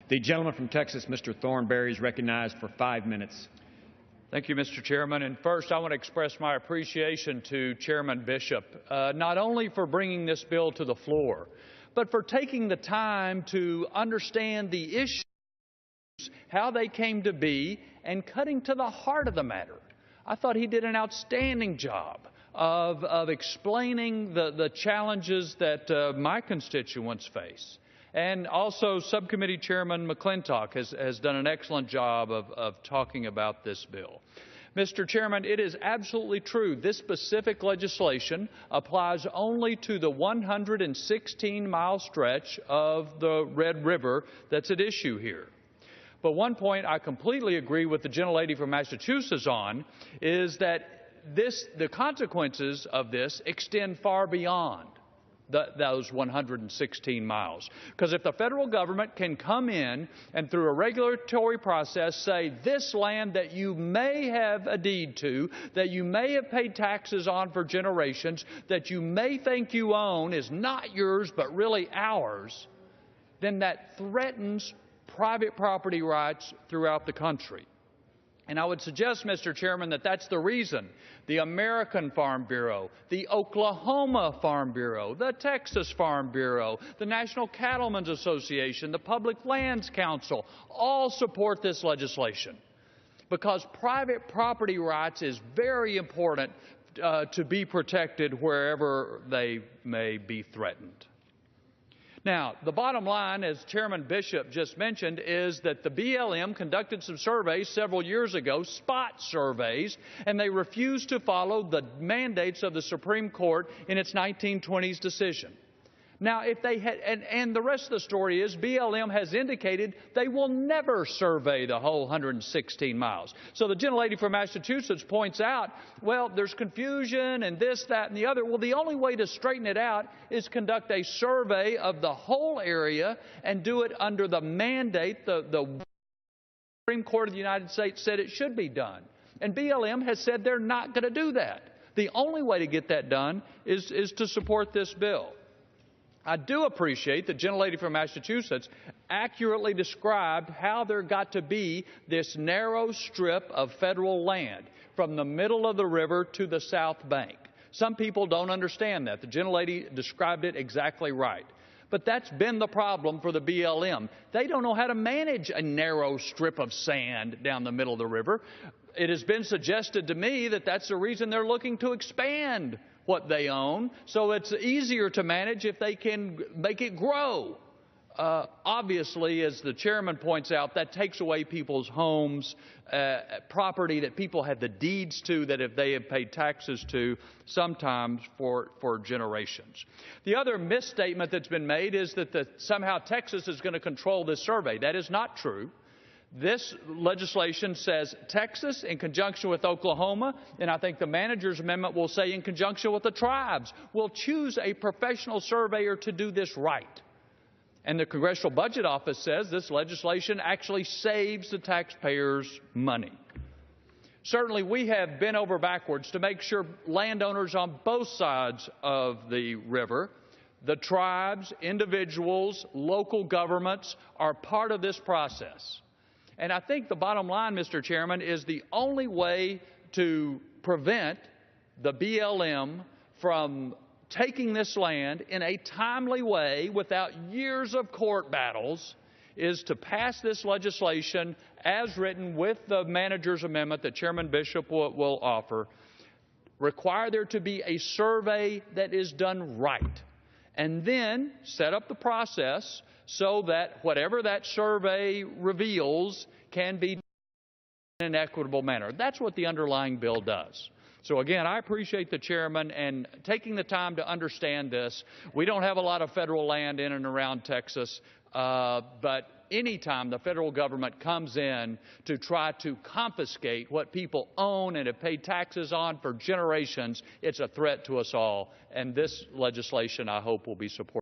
The gentleman from Texas, Mr. Thornberry, is recognized for 5 minutes. Thank you, Mr. Chairman. And first, I want to express my appreciation to Chairman Bishop, not only for bringing this bill to the floor, but for taking the time to understand the issues, how they came to be, and cutting to the heart of the matter. I thought he did an outstanding job of explaining the challenges that my constituents face. And also, Subcommittee Chairman McClintock has done an excellent job of talking about this bill. Mr. Chairman, it is absolutely true. This specific legislation applies only to the 116-mile stretch of the Red River that's at issue here. But one point I completely agree with the gentlelady from Massachusetts on is that the consequences of this extend far beyond those 116 miles. Because if the federal government can come in and through a regulatory process say this land that you may have a deed to, that you may have paid taxes on for generations, that you may think you own is not yours but really ours, then that threatens private property rights throughout the country. And I would suggest, Mr. Chairman, that that's the reason the American Farm Bureau, the Oklahoma Farm Bureau, the Texas Farm Bureau, the National Cattlemen's Association, the Public Lands Council all support this legislation. Because private property rights is very important to be protected wherever they may be threatened. Now, the bottom line, as Chairman Bishop just mentioned, is that the BLM conducted some surveys several years ago, spot surveys, and they refused to follow the mandates of the Supreme Court in its 1920s decision. Now, if they had, and the rest of the story is BLM has indicated they will never survey the whole 116 miles. So the gentlelady from Massachusetts points out, well, there's confusion and this, that, and the other. Well, the only way to straighten it out is conduct a survey of the whole area and do it under the mandate the Supreme Court of the United States said it should be done. And BLM has said they're not going to do that. The only way to get that done is to support this bill. I do appreciate the gentlelady from Massachusetts accurately described how there got to be this narrow strip of federal land from the middle of the river to the south bank. Some people don't understand that. The gentlelady described it exactly right. But that's been the problem for the BLM. They don't know how to manage a narrow strip of sand down the middle of the river. It has been suggested to me that that's the reason they're looking to expand what they own, so it's easier to manage if they can make it grow. Obviously, as the chairman points out, that takes away people's homes, property that people have the deeds to, that if they have paid taxes to, sometimes for generations. The other misstatement that's been made is that somehow Texas is going to control this survey. That is not true. This legislation says Texas in conjunction with Oklahoma, and I think the manager's amendment will say in conjunction with the tribes, will choose a professional surveyor to do this right. And the Congressional Budget Office says this legislation actually saves the taxpayers money. Certainly, we have bent over backwards to make sure landowners on both sides of the river, the tribes, individuals, local governments, are part of this process. And I think the bottom line, Mr. Chairman, is the only way to prevent the BLM from taking this land in a timely way without years of court battles is to pass this legislation as written with the manager's amendment that Chairman Bishop will offer, require there to be a survey that is done right, and then set up the process so that whatever that survey reveals can be done in an equitable manner. That's what the underlying bill does. So again, I appreciate the chairman and taking the time to understand this. We don't have a lot of federal land in and around Texas, but anytime the federal government comes in to try to confiscate what people own and have paid taxes on for generations, it's a threat to us all. And this legislation, I hope, will be supported.